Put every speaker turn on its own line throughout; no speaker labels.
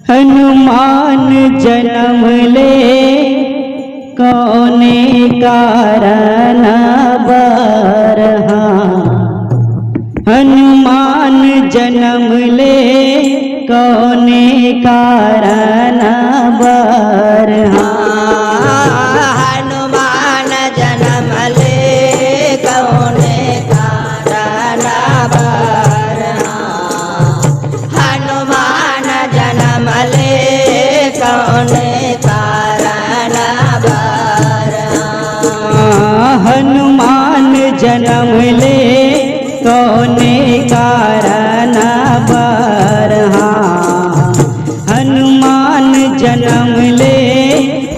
हनुमान जन्म ले कौने कारण बरहा। हनुमान जन्म ले कौने कारण बरहा।
हनुमान जन्म ले कौने कारण बरहा। हनुमान जन्म ले कौने कारण बरहा।
हनुमान जन्म ले कौने कारण बरहा। हनुमान जन्म ले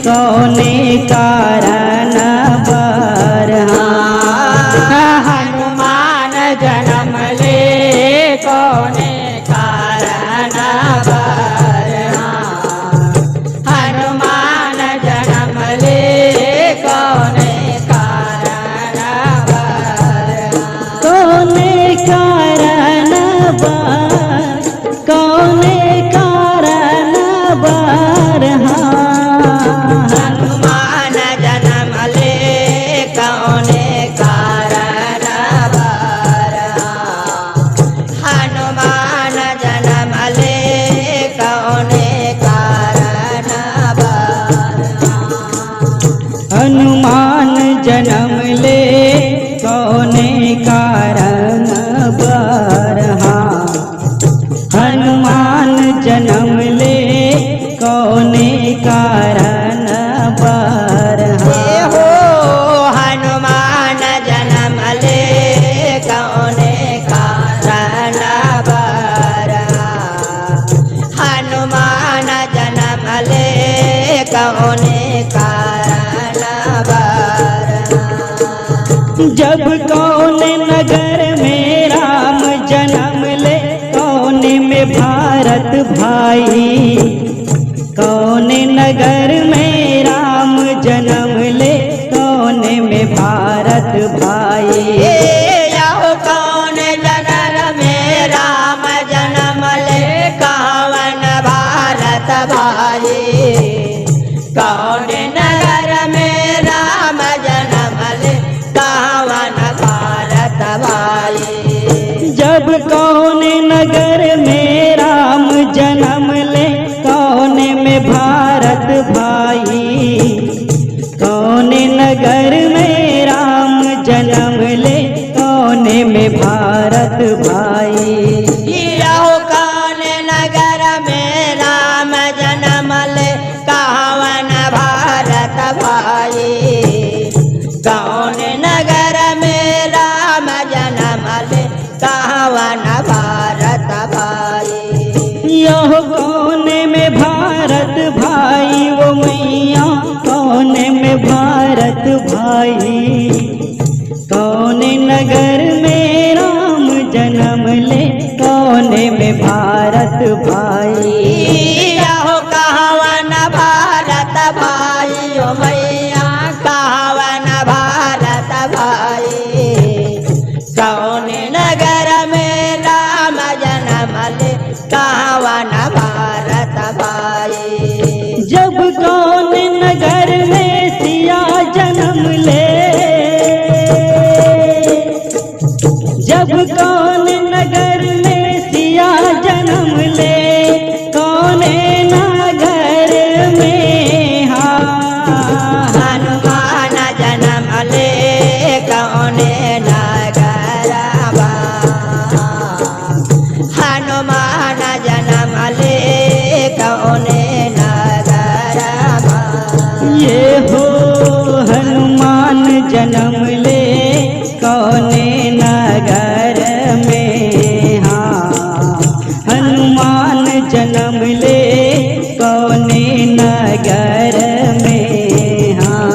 कौने कारण बरहा।
हनुमान जन्म ले कौने कारण बरहा। हनुमान जन्म ले कौने कारण बरहा।
कौने कारण कौने कारण बरहा।
हनुमान जन्म ले कौने कारण बरहा। हनुमान जन्म ले कौने कारण बरहा।
हनुमान जन्म ले कौने कारण बरहा। हनुमान जन्म ले कौने कारण बरहा।
हो हनुमान जन्म ले कौने कारण बरहा। हनुमान जन्म ले कौने कारण बरहा।
जब कौने नगर में राम जन्म ले कौने में भारत भाई। कौने नगर में राम जन्म ले कौने में भारत भाई।
यहो कौन नगर में राम जन्म ले कौन भारत भाई। कौन नगर में राम जन्म ले कौन भारत भाई।
जब कौने नगर में राम जन्म ले कौने में भारत भाई। कौने नगर में राम जन्म ले कौने में भारत भाई।
यहो कौन नगर में राम जन्म ले कौन भारत भाई। कौन नगर में राम जन्म ले कौन भारत भाई।
यह कौने में भारत भाई वो मैया कौने में भारत भाई। कौने नगर में राम जन्म ले कौने में भारत भाई।
यहो कौन भारत भाई ओ मैया कौन भारत भाई। कौन नगर में राम जन्म ले कौन भारत भाई।
जब कौन नगर में सिया जन्म ले। जब कौन नगर में सिया जन्म ले कौने नगर में
हनुमान जन्म ले कौने नगर बरहा। हनुमान जन्म ले कौने नगर बरहा।
ये हो हनुमान जन्म ले कौने नगर में। हाँ हनुमान जन्म ले कौने नगर में। हाँ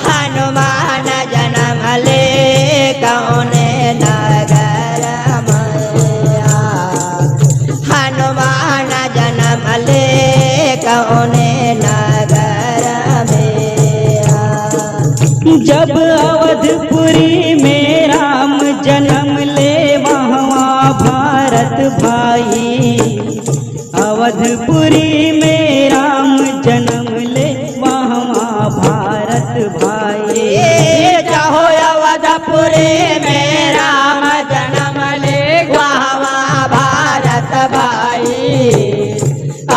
हनुमान जन्म ले कौने नगर में। हनुमान जन्म ले कौने नगर में।
जब अवधपुरी में राम जन्म ले वहाँ भारत भाई। अवधपुरी में राम जन्म ले वहाँ भारत भाई।
चाहो अवधपुरी में राम जन्म ले वहाँ भारत भाई।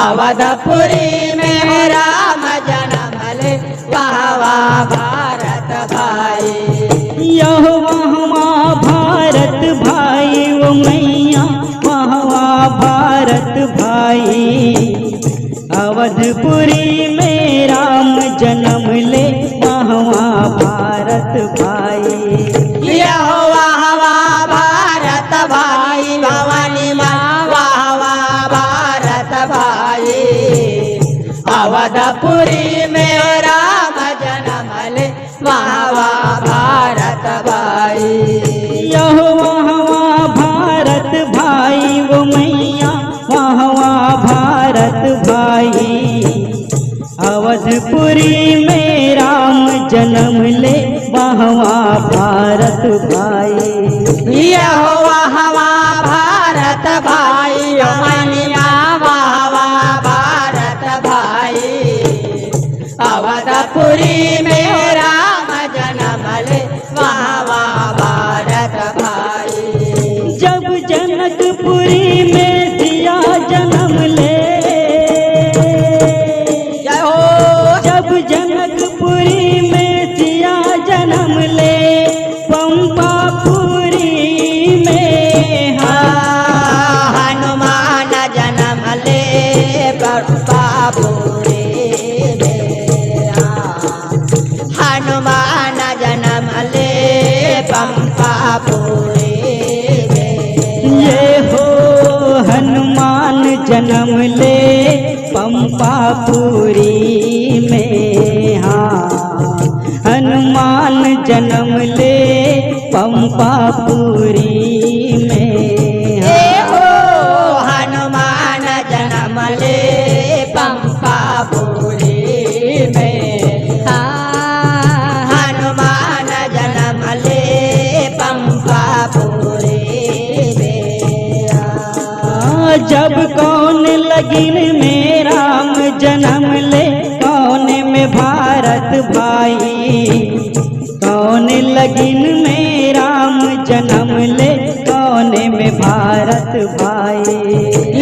अवधपुरी में राम जन्म ले वहाँ भारत भाई।
यह वहाँ भारत भाई वो मैया वहाँ भारत भाई। अवधपुरी में राम जन्म ले वहाँ भारत भाई।
यह वहाँ भारत भाई भवानी माँ वहाँ भारत भाई। अवधपुरी में राम जन्म ले वहाँ भारत भाई।
यह वहाँ भारत भाई वो मैया वहाँ भारत भाई। अवधपुरी में राम जन्म ले वहाँ भारत भाई।
यह वहाँ भारत भाई मनिया वहाँ भारत भाई। अवधपुरी में राम जन्म ले वहाँ भारत भाई।
जब जनकपुरी में सिया जन्म ले, जब जनकपुरी में सिया जन्म ले पंपापुरी में
हनुमान जन्म ले पंपापुरी में। हनुमान जन्म ले पंपापुरी में।
ये हो हनुमान जन्म ले पंपापुरी में। हाँ हनुमान जन्म ले पंपापुरी में।
हो हनुमान जन्म ले पंपापुरी में। हनुमान जन्म ले पंपापुरी में।
जब कौन लगिन में राम जन्म ले कौन में भारत भाई। कौन लगिन में राम जन्म ले कौन में भारत भाई।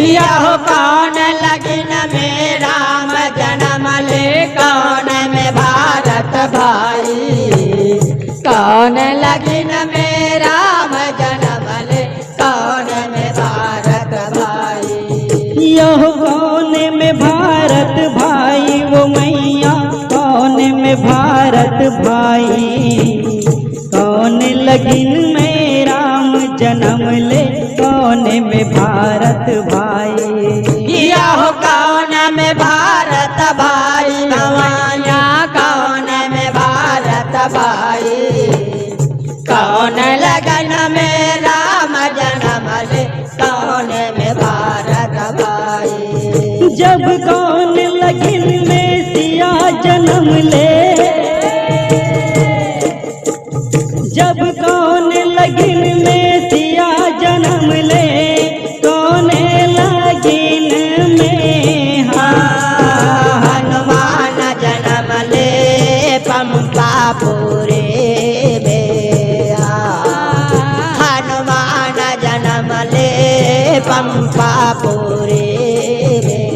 यह कौन लगिन में राम जन्म ले कौन में भारत भाई। कौन लगिन में राम जन्म ले कौन में भारत भाई।
यह कौन में भारत भाई वो मैया कौन में भारत भाई। कौन लगिन में राम जन्म ले कौन में भारत भाई।
यह कौन में भारत भाई भवानिया कौन में भारत भाई। कौन लगन में राम जन्म ले कौन में भारत भाई।
जब कौन लगिन में सिया जन्म ले, जब कौन लगिन में सिया जन्म ले कौन लगिन में
हनुमान जन्म ले पंपापुरी में। हनुमान जन्म ले पंपापुरी में।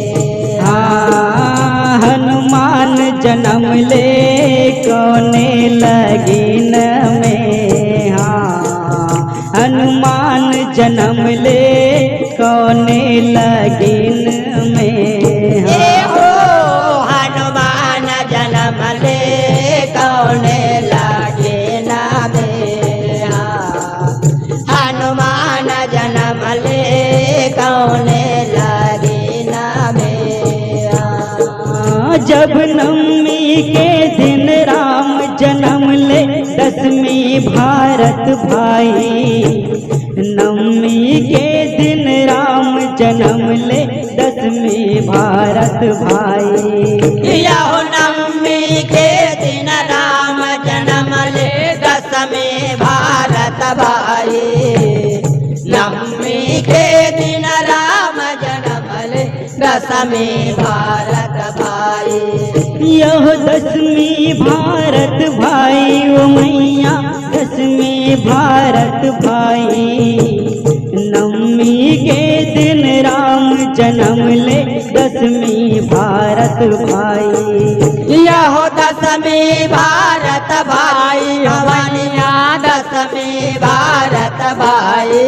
हनुमान जन्म ले कौने लगिन में। हनुमान जन्म ले कौने लगिन में।
हो हनुमान जन्म ले कौने लगिन में। हनुमान जन्म ले कौने लगिन में।
जब नवमी के दिन राम जन्म ले दसवीं भारत भाई। नवमी के दिन राम जन्म ले दसवीं भारत भाई।
यह नवमी के दिन राम जन्म ले दसवीं भारत भाई। नवमी के दिन राम जन्म ले दशमी भारत भाई।
यह दसवीं भारत भाई ओ मैया दसवीं भारत भाई। नवमी के दिन राम जन्म ले दसवीं भारत भाई।
यह दशमी भारत भाई भवनिया दशमी भारत भाई।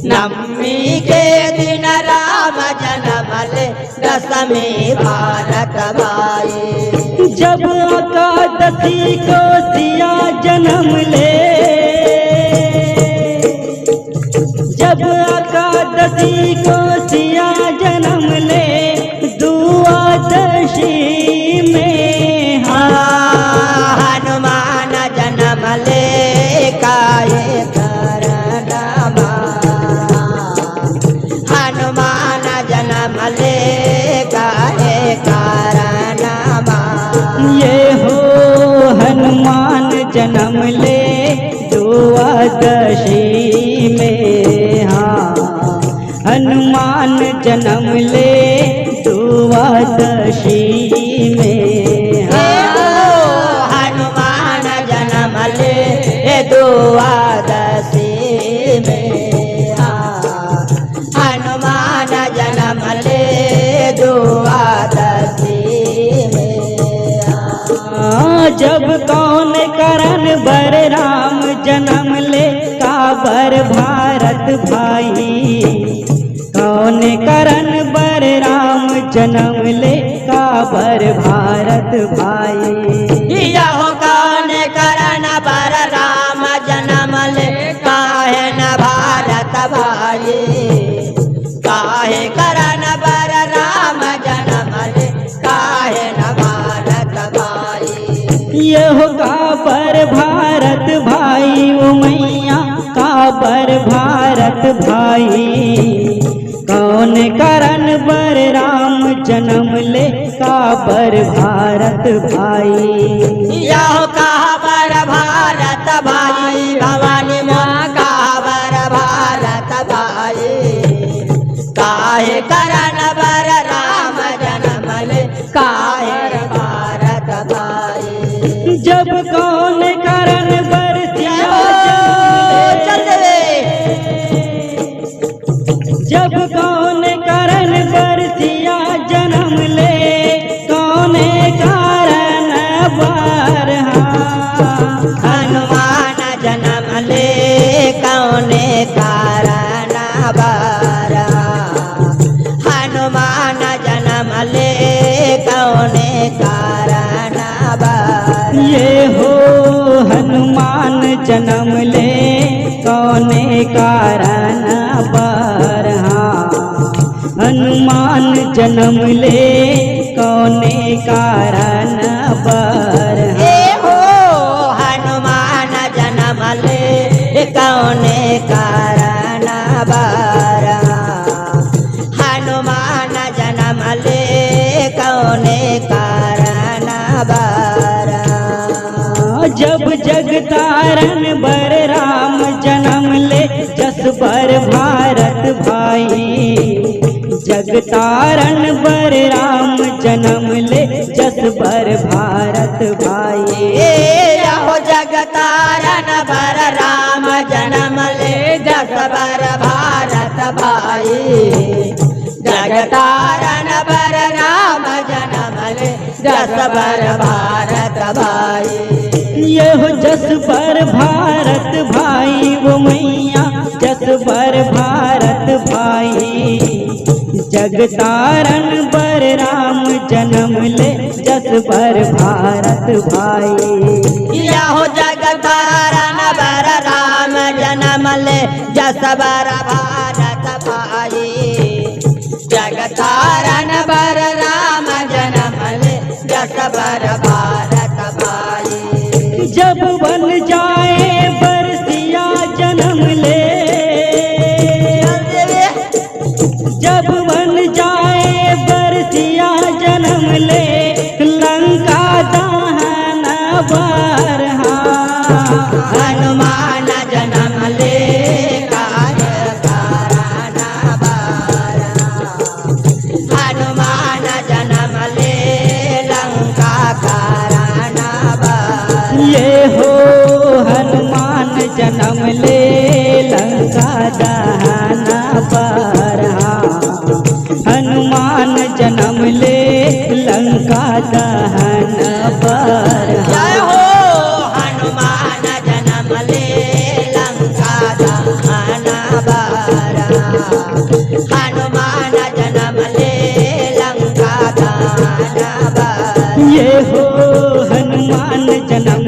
नवमी के दिन राम जन्म ले दशमी भारत भाई।
जब एकादशी को सिया जन्म ले, जब एकादशी को सिया जन्म ले द्वादशी में
हनुमान जन्म ले काये करनमा। हनुमान जन्म ले काये करनमा।
ये हो हनुमान जन्म ले द्वादशी में। हाँ हनुमान जन्म ले द्वादशी में।
हनुमान जन्म ले द्वादशी में। हनुमान जन्म ले द्वादशी में।
जब कौन करण बर राम जन्म ले काबर भारत भाई। कौन करण बर राम जन्म ले काबर भारत भाई।
यहो कौन करण बर राम जन्म ले काहे न भारत भाई। काहे करण बर राम जन्म ले काहे न भारत भाई।
यह काबर भारत भाई ओ मैया काबर भारत भाई। कौन करण बर राम जन्म ले काबर भारत भाई।
यह काबर भारत भाई भवानी माँ काबर भारत भाई। काहे करण बर राम जन्म ले काहे भारत भाई।
जब कौन करण बर सिया
चल दे।
जब कौन करण बर सिया जन्म ले कौन कारण बर।
हनुमान जन्म ले कौन कारण बर। हनुमान जन्म ले कौन कारण बर।
ये हो हनुमान जन्म ले कौन कारण बर। हनुमान जन्म ले कौन कारण बर।
हो हनुमान जन्म ले कौन कारण बर। हनुमान जन्म ले कौन कारण बर।
जब जगतारण बर राम जन्म ले जस बर भारत भाई। जगतारण बर राम जन्म ले जस बर भारत भाई।
हो जगतारण बर राम जन्म ले जस बर भारत भाई। जगतारण बर राम जन्म ले जस बर भारत भाई।
ये हो जस बर भारत भाई वो मैया जस बर भारत भाई। जगतारण बर राम जन्म ले जस बर भारत भाई।
यहो जगतारण बर राम जन्म ले जस बर भारत भाई। जगतारण बर राम जन्म ले जस बर भारत भाई।
जब बन जाए बरसिया जन्म ले। जब बन जाए बरसिया जन्म ले लंका दहन बर।
हनुमान जन्म ले काहे कारण बर। हनुमान जन्म ले लंका का राना बार
ये हो हनुमान जन्म ले लंका दहना पर हनुमान जन्म ले लंका दहन पर
जय हो हनुमान जन्म ले लंका दहन बार हनुमान जन्म ले लंका दहन बार
ये हो हनुमान जन्म